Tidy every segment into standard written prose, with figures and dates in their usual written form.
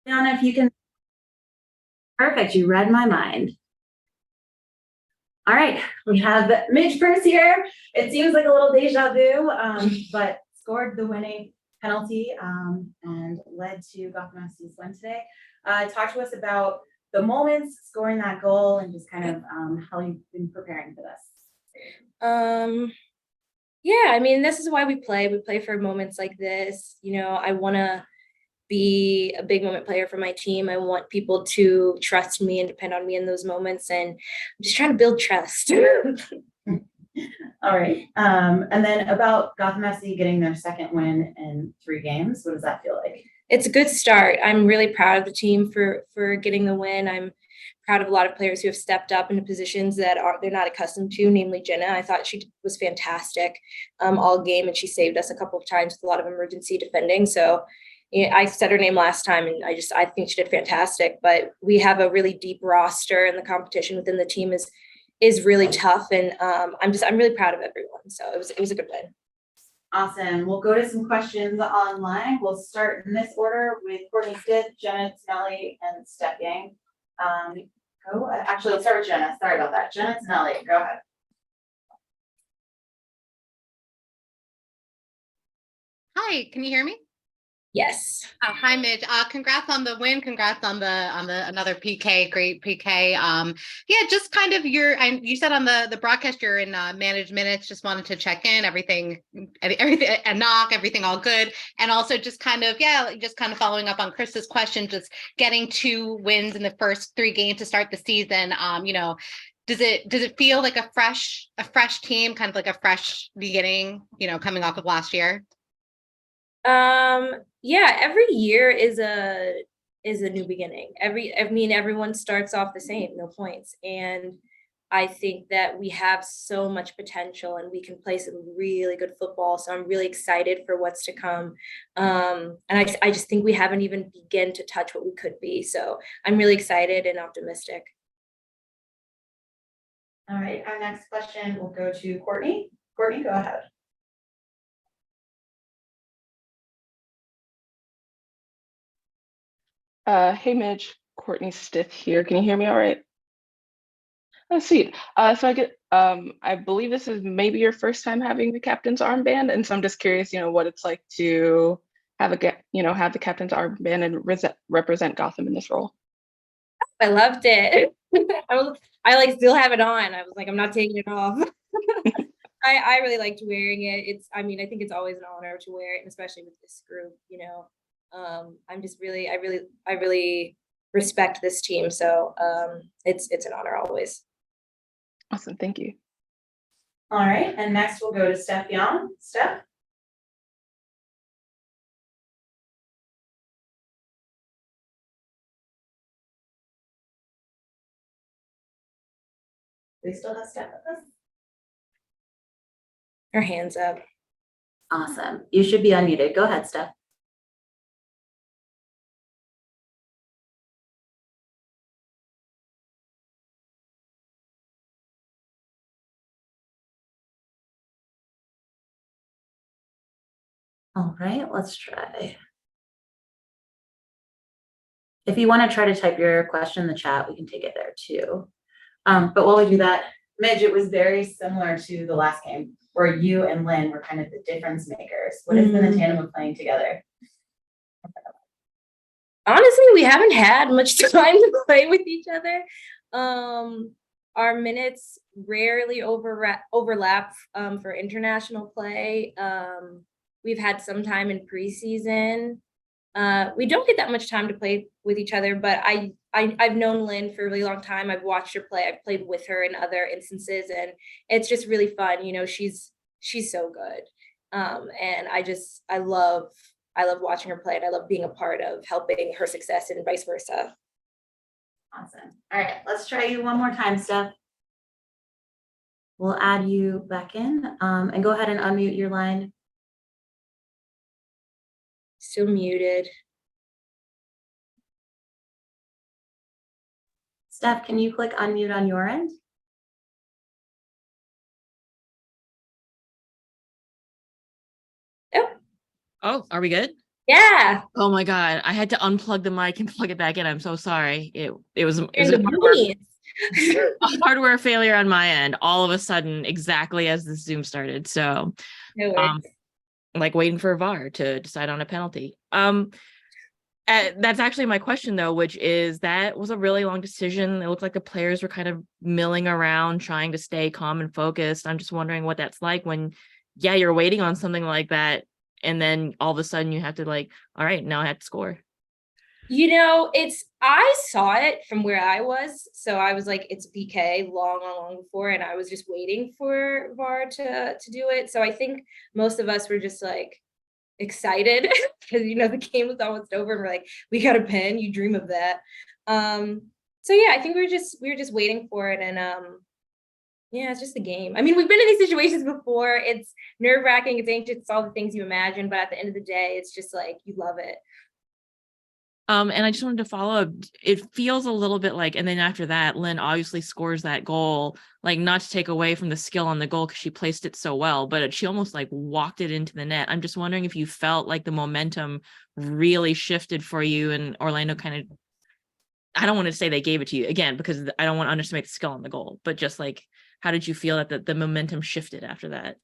Liana, if you can. Perfect. You read my mind. All right. We have Midge Purce here. It seems like a little deja vu, but scored the winning penalty and led to Gotham FC's win today. Talk to us about the moments, scoring that goal, and just kind of how you've been preparing for this. Yeah, I mean, this is why we play. We play for moments like this. You know, I want to be a big moment player for my team. I want people to trust me and depend on me in those moments. And I'm just trying to build trust. All right. And then about Gotham FC getting their second win in 3 games. What does that feel like? It's a good start. I'm really proud of the team for getting the win. I'm proud of a lot of players who have stepped up into positions that they're not accustomed to, namely Jenna. I thought she was fantastic all game, and she saved us a couple of times with a lot of emergency defending. So I said her name last time, and I think she did fantastic. But we have a really deep roster, and the competition within the team is really tough. And I'm really proud of everyone. So it was a good win. Awesome. We'll go to some questions online. We'll start in this order with Courtney Stith, Jenna Tinelli, and Steph Yang. Actually, let's start with Jenna. Sorry about that. Jenna Tinelli, go ahead. Hi, can you hear me? Yes. Oh, hi, Midge. Congrats on the win. Congrats on the another PK. Great PK. Yeah, just kind of you said on the broadcast you're in managed minutes. Just wanted to check in. Everything, a knock. Everything all good. And also just kind of following up on Chris's question. Just getting 2 wins in the first 3 games to start the season. You know, does it feel like a fresh team, kind of like a fresh beginning? You know, coming off of last year. Yeah, every year is a new beginning. Everyone starts off the same, no points. And I think that we have so much potential and we can play some really good football. So I'm really excited for what's to come. And I just think we haven't even begun to touch what we could be. So I'm really excited and optimistic. All right, our next question will go to Courtney. Courtney, go ahead. Hey Midge, Courtney Stith here. Can you hear me all right? Oh, sweet. So I believe this is maybe your first time having the captain's armband, and so I'm just curious, what it's like to have the captain's armband and represent Gotham in this role. I loved it. I still have it on. I was like, I'm not taking it off. I really liked wearing it. I think it's always an honor to wear it, and especially with this group, I really respect this team. So it's an honor always. Awesome, thank you. All right, and next we'll go to Steph Young. Steph. We still have Steph with us? Her hands up. Awesome. You should be unmuted. Go ahead, Steph. All right, let's try. If you want to try to type your question in the chat, we can take it there too. But while we do that, Midge, it was very similar to the last game where you and Lynn were kind of the difference makers. What has been the tandem of playing together? Honestly, we haven't had much time to play with each other. Our minutes rarely overlap for international play. We've had some time in preseason. We don't get that much time to play with each other, but I've known Lynn for a really long time. I've watched her play. I've played with her in other instances, and it's just really fun. She's so good. And I love watching her play, and I love being a part of helping her success and vice versa. Awesome. All right, let's try you one more time, Steph. We'll add you back in and go ahead and unmute your line. Still muted. Steph, can you click unmute on your end? Yep. Oh, are we good? Yeah. Oh my God. I had to unplug the mic and plug it back in. I'm so sorry. It was In a the boonies. hardware failure on my end, all of a sudden, exactly as the Zoom started. So No worries. like waiting for VAR to decide on a penalty. That's actually my question though, which is that was a really long decision. It looked like the players were kind of milling around, trying to stay calm and focused. I'm just wondering what that's like when, yeah, you're waiting on something like that, and then all of a sudden you have to like, all right, now I have to score. I saw it from where I was. So I was like, it's PK long before, and I was just waiting for VAR to do it. So I think most of us were just like excited because the game was almost over and we're like, we got a pen, you dream of that. So yeah, I think we were just waiting for it, and yeah, it's just the game. I mean, we've been in these situations before. It's nerve-wracking, it's anxious, it's all the things you imagine, but at the end of the day, it's just like you love it. And I just wanted to follow up. It feels a little bit like, and then after that, Lynn obviously scores that goal, like not to take away from the skill on the goal because she placed it so well, but she almost like walked it into the net. I'm just wondering if you felt like the momentum really shifted for you, and Orlando kind of, I don't want to say they gave it to you again because I don't want to underestimate the skill on the goal, but just like, how did you feel that the momentum shifted after that?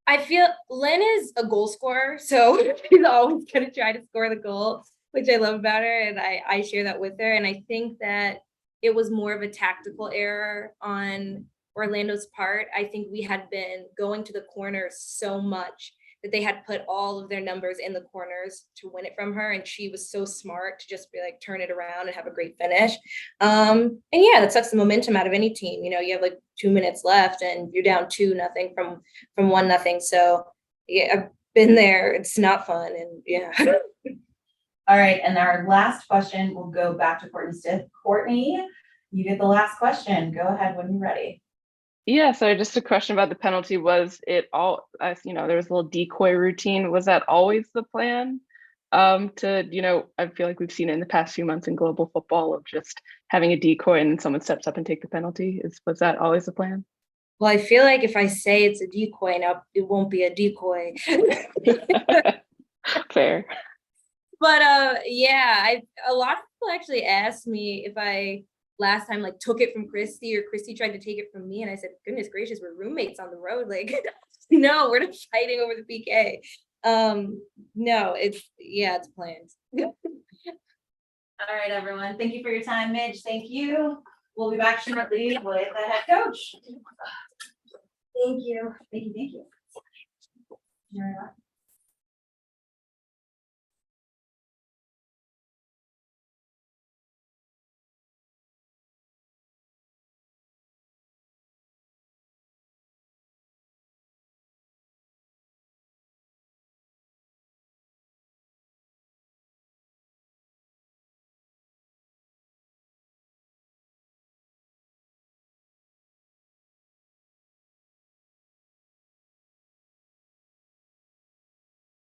I feel Lynn is a goal scorer, so she's always going to try to score the goal, which I love about her, and I share that with her. And I think that it was more of a tactical error on Orlando's part. I think we had been going to the corners so much that they had put all of their numbers in the corners to win it from her, and she was so smart to just be like, turn it around and have a great finish. And yeah, that sucks the momentum out of any team. You have like 2 minutes left and you're down 2-0 from 1-0. So yeah, I've been there. It's not fun, and yeah. All right, and our last question will go back to Courtney Stiff. Courtney, you get the last question. Go ahead when you're ready. Yeah, so just a question about the penalty. Was it all, there was a little decoy routine. Was that always the plan? I feel like we've seen it in the past few months in global football of just having a decoy and someone steps up and take the penalty. Was that always the plan? Well, I feel like if I say it's a decoy now, it won't be a decoy. Fair. But yeah, a lot of people actually asked me if I last time like took it from Christy or Christy tried to take it from me, and I said, goodness gracious, we're roommates on the road. Like, no, we're not fighting over the PK. No, it's planned. All right, everyone. Thank you for your time, Midge. Thank you. We'll be back shortly with the head coach. Thank you. Thank you. Thank you. You're welcome.